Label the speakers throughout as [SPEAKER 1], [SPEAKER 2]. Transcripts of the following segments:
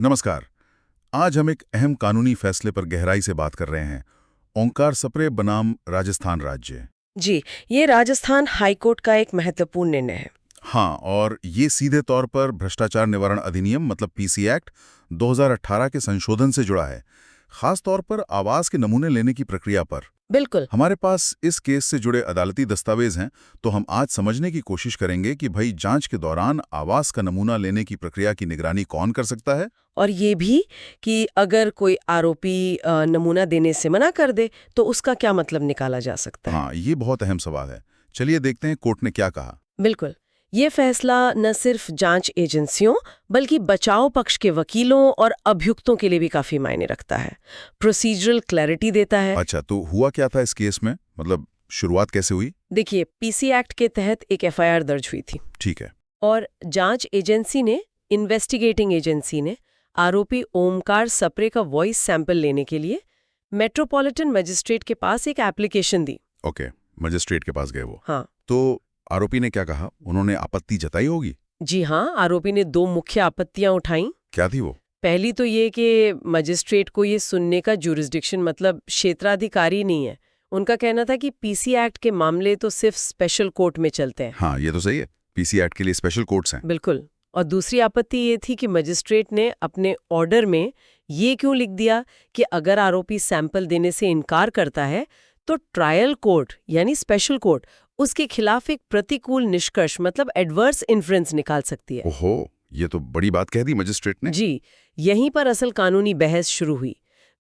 [SPEAKER 1] नमस्कार। आज हम एक अहम कानूनी फैसले पर गहराई से बात कर रहे हैं। ओंकार सप्रे बनाम राजस्थान राज्य।
[SPEAKER 2] जी, ये राजस्थान हाईकोर्ट का एक महत्वपूर्ण निर्णय है।
[SPEAKER 1] हाँ, और ये सीधे तौर पर भ्रष्टाचार निवारण अधिनियम मतलब पीसी एक्ट 2018 के संशोधन से जुड़ा है, खास तौर पर आवास के नमूने लेने की प्रक्रिया पर।
[SPEAKER 2] बिल्कुल।
[SPEAKER 1] हमारे पास इस केस से जुड़े अदालती दस्तावेज हैं, तो हम आज समझने की कोशिश करेंगे कि भाई जांच के दौरान आवास का नमूना लेने की प्रक्रिया की निगरानी कौन कर सकता है।
[SPEAKER 2] और ये भी कि अगर कोई आरोपी नमूना देने से मना कर दे तो उसका क्या मतलब निकाला जा सकता है।
[SPEAKER 1] हाँ, ये बहुत अहम सवाल है। चलिए देखते हैं कोर्ट ने क्या कहा।
[SPEAKER 2] बिल्कुल। ये फैसला न सिर्फ जांच एजेंसियों बल्कि बचाव पक्ष के वकीलों और अभियुक्तों के लिए भी काफी मायने रखता है। प्रोसीजरल क्लैरिटी देता है।
[SPEAKER 1] अच्छा, तो हुआ क्या था इस केस में? मतलब शुरुआत कैसे हुई?
[SPEAKER 2] देखिए, पीसी एक्ट के तहत एक एफआईआर दर्ज हुई थी
[SPEAKER 1] ठीक है।
[SPEAKER 2] और जांच एजेंसी ने इन्वेस्टिगेटिंग एजेंसी ने आरोपी ओमकार सप्रे का वॉइस सैंपल लेने के लिए मेट्रोपॉलिटन मजिस्ट्रेट के पास एक एप्लीकेशन दी।
[SPEAKER 1] ओके, मजिस्ट्रेट के पास गए वो।
[SPEAKER 2] हाँ
[SPEAKER 1] तो आरोपी ने क्या कहा? उन्होंने आपत्ति जताई होगी।
[SPEAKER 2] जी हाँ, आरोपी ने दो मुख्य आपत्तियां उठाई।
[SPEAKER 1] क्या थी वो?
[SPEAKER 2] पहली तो ये कि मजिस्ट्रेट को ये सुनने का जुरिस्डिक्शन मतलब क्षेत्राधिकारी नहीं है। उनका कहना था कि पीसी एक्ट के मामले तो सिर्फ स्पेशल कोर्ट में चलते हैं।
[SPEAKER 1] हाँ, ये तो सही है। पीसी एक्ट के लिए स्पेशल कोर्ट्स हैं।
[SPEAKER 2] बिल्कुल। और दूसरी आपत्ति ये थी कि मजिस्ट्रेट ने अपने ऑर्डर में ये क्यों लिख दिया कि अगर आरोपी सैंपल देने से इनकार करता है तो ट्रायल कोर्ट यानी स्पेशल कोर्ट उसके खिलाफ एक प्रतिकूल निष्कर्ष मतलब एडवर्स इन्फ्रेंस निकाल सकती है।
[SPEAKER 1] ओहो, ये तो बड़ी बात कह दी मजिस्ट्रेट ने।
[SPEAKER 2] जी, यहीं पर असल कानूनी बहस शुरू हुई।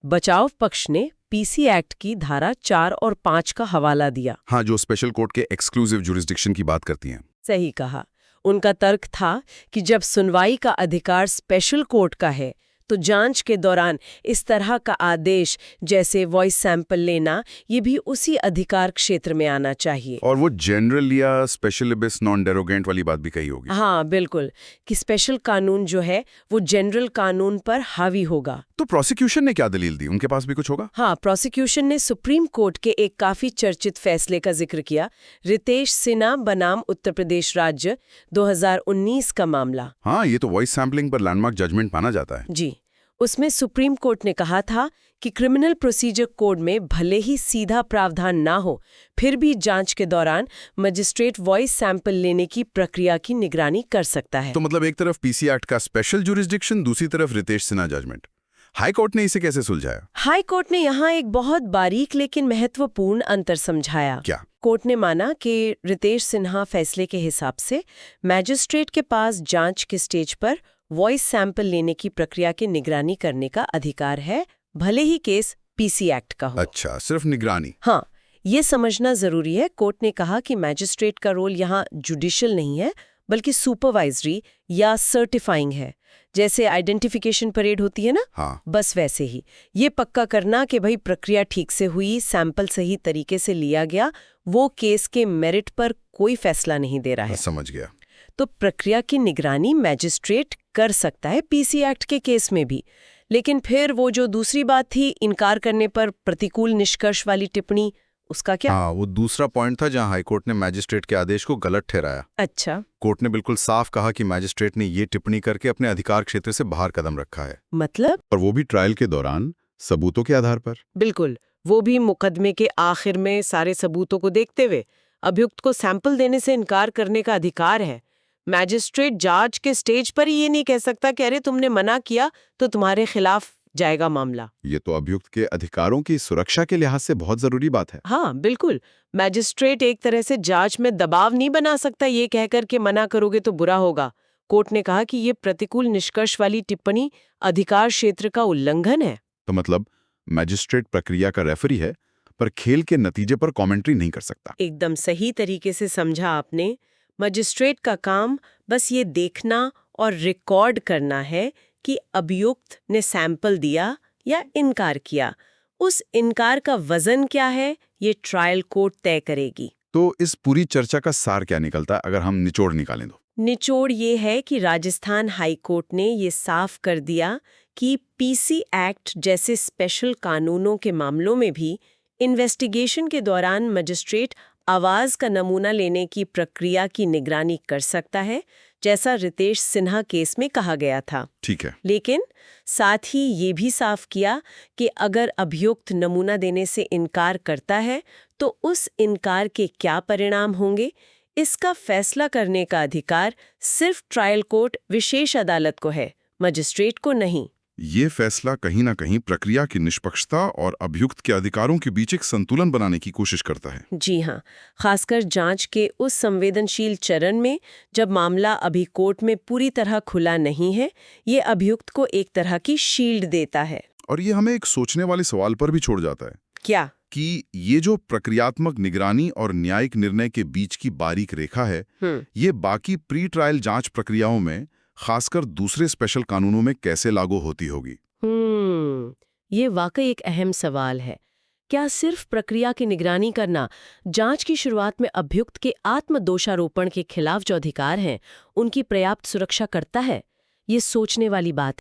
[SPEAKER 2] बचाव पक्ष ने पीसी एक्ट की धारा 4 और 5 का हवाला दिया।
[SPEAKER 1] हाँ, जो स्पेशल कोर्ट के एक्सक्लूसिव जुरिस्डिक्शन की बात करती हैं।
[SPEAKER 2] सही कहा। उनका तर्क था कि जब सुनवाई का अधिकार स्पेशल कोर्ट का है तो जांच के दौरान इस तरह का आदेश जैसे वॉइस सैंपल लेना ये भी उसी अधिकार क्षेत्र में आना चाहिए।
[SPEAKER 1] और वो जनरल या स्पेशलिबिस नॉन डेरोगेंट वाली बात भी कही होगी।
[SPEAKER 2] हाँ बिल्कुल, कि स्पेशल कानून जो है वो जनरल कानून पर हावी होगा।
[SPEAKER 1] तो प्रोसिक्यूशन ने क्या दलील दी? उनके पास भी कुछ होगा?
[SPEAKER 2] हाँ, प्रोसिक्यूशन ने सुप्रीम कोर्ट के एक काफी चर्चित फैसले का जिक्र किया, रितेश सिन्हा बनाम उत्तर प्रदेश राज्य 2019 का मामला।
[SPEAKER 1] हाँ, ये तो वॉइस सैम्पलिंग पर लैंडमार्क जजमेंट माना जाता है।
[SPEAKER 2] जी, उसमें सुप्रीम कोर्ट ने कहा था कि क्रिमिनल प्रोसीजर कोड में भले ही सीधा प्रावधान ना हो, फिर भी जांच के दौरान मजिस्ट्रेट वॉइस सैंपल लेने की प्रक्रिया की निगरानी कर सकता है।
[SPEAKER 1] तो मतलब एक तरफ पीसी एक्ट का स्पेशल जुरिस्डिक्शन, दूसरी तरफ Ritesh Sinha judgment. High court ने इसे कैसे सुलझाया?
[SPEAKER 2] हाई कोर्ट ने यहाँ एक बहुत बारीक लेकिन महत्वपूर्ण अंतर समझाया।
[SPEAKER 1] क्या?
[SPEAKER 2] कोर्ट ने माना कि रितेश सिन्हा फैसले के हिसाब से मैजिस्ट्रेट के पास जांच के स्टेज पर वॉइस सैंपल लेने की प्रक्रिया की निगरानी करने का अधिकार है, भले ही केस पीसी एक्ट का हो।
[SPEAKER 1] अच्छा, सिर्फ निगरानी।
[SPEAKER 2] हाँ, ये समझना जरूरी है। कोर्ट ने कहा कि मैजिस्ट्रेट का रोल यहाँ जुडिशियल नहीं है बल्कि सुपरवाइजरी या सर्टिफाइंग है। जैसे आइडेंटिफिकेशन परेड होती है ना,
[SPEAKER 1] हाँ,
[SPEAKER 2] बस वैसे ही ये पक्का करना कि भाई प्रक्रिया ठीक से हुई, सैंपल सही तरीके से लिया गया, वो केस के मेरिट पर कोई फैसला नहीं दे रहा है।
[SPEAKER 1] समझ गया।
[SPEAKER 2] तो प्रक्रिया की निगरानी मैजिस्ट्रेट कर सकता है पीसी एक्ट के केस में भी। लेकिन फिर वो जो दूसरी बात थी, इनकार करने पर प्रतिकूल निष्कर्ष वाली टिप्पणी, उसका क्या?
[SPEAKER 1] हाँ, वो दूसरा पॉइंट था जहां हाईकोर्ट ने मैजिस्ट्रेट के आदेश को गलत ठहराया।
[SPEAKER 2] अच्छा,
[SPEAKER 1] कोर्ट ने बिल्कुल साफ कहा कि मैजिस्ट्रेट ने ये टिप्पणी करके अपने अधिकार क्षेत्र से बाहर कदम रखा है,
[SPEAKER 2] मतलब?
[SPEAKER 1] और वो भी ट्रायल के दौरान सबूतों के आधार पर।
[SPEAKER 2] बिल्कुल, वो भी मुकदमे के आखिर में सारे सबूतों को देखते हुए। अभियुक्त को सैंपल देने से इनकार करने का अधिकार है। मैजिस्ट्रेट जांच के स्टेज पर ही ये नहीं कह सकता कि अरे तुमने मना किया तो तुम्हारे खिलाफ जाएगा मामला।
[SPEAKER 1] ये तो अभियुक्त के अधिकारों की सुरक्षा के लिहाज से बहुत जरूरी बात है।
[SPEAKER 2] हाँ बिल्कुल, मैजिस्ट्रेट एक तरह से जांच में दबाव नहीं बना सकता ये कहकर के मना करोगे तो बुरा होगा। कोर्ट ने कहा कि ये प्रतिकूल निष्कर्ष वाली टिप्पणी अधिकार क्षेत्र का उल्लंघन है।
[SPEAKER 1] तो मतलब मैजिस्ट्रेट प्रक्रिया का रेफरी है, पर खेल के नतीजे पर कमेंट्री नहीं कर सकता।
[SPEAKER 2] एकदम सही तरीके से समझा आपने। मजिस्ट्रेट का काम बस ये देखना और रिकॉर्ड करना है कि अभियुक्त ने सैंपल दिया या इनकार किया। उस इनकार का वजन क्या है, ये ट्रायल कोर्ट तय करेगी।
[SPEAKER 1] तो इस पूरी चर्चा का सार क्या निकलता है अगर हम निचोड़ निकालें तो?
[SPEAKER 2] निचोड़ ये है कि राजस्थान हाई कोर्ट ने ये साफ कर दिया कि पीसी एक्ट जैसे स्पेशल कानूनों के मामलों में भी इन्वेस्टिगेशन के दौरान मजिस्ट्रेट आवाज का नमूना लेने की प्रक्रिया की निगरानी कर सकता है, जैसा रितेश सिन्हा केस में कहा गया था।
[SPEAKER 1] ठीक है।
[SPEAKER 2] लेकिन साथ ही ये भी साफ किया कि अगर अभियुक्त नमूना देने से इनकार करता है तो उस इनकार के क्या परिणाम होंगे, इसका फैसला करने का अधिकार सिर्फ ट्रायल कोर्ट विशेष अदालत को है, मजिस्ट्रेट को नहीं।
[SPEAKER 1] ये फैसला कहीं ना कहीं प्रक्रिया की निष्पक्षता और अभियुक्त के अधिकारों के बीच एक संतुलन बनाने की कोशिश करता है।
[SPEAKER 2] जी हाँ, खासकर जांच के उस संवेदनशील चरण में जब मामला अभी कोर्ट में पूरी तरह खुला नहीं है, ये अभियुक्त को एक तरह की शील्ड देता है।
[SPEAKER 1] और ये हमें एक सोचने वाले सवाल पर भी छोड़ जाता है
[SPEAKER 2] क्या?
[SPEAKER 1] कि ये जो प्रक्रियात्मक निगरानी और न्यायिक निर्णय के बीच की बारीक रेखा है, ये बाकी प्री ट्रायल जांच प्रक्रियाओं में, खासकर दूसरे स्पेशल कानूनों में कैसे लागू होती होगी?
[SPEAKER 2] ये वाकई एक अहम सवाल है। क्या सिर्फ प्रक्रिया की निगरानी करना जांच की शुरुआत में अभियुक्त के आत्मदोषारोपण के खिलाफ जो अधिकार हैं, उनकी पर्याप्त सुरक्षा करता है? ये सोचने वाली बात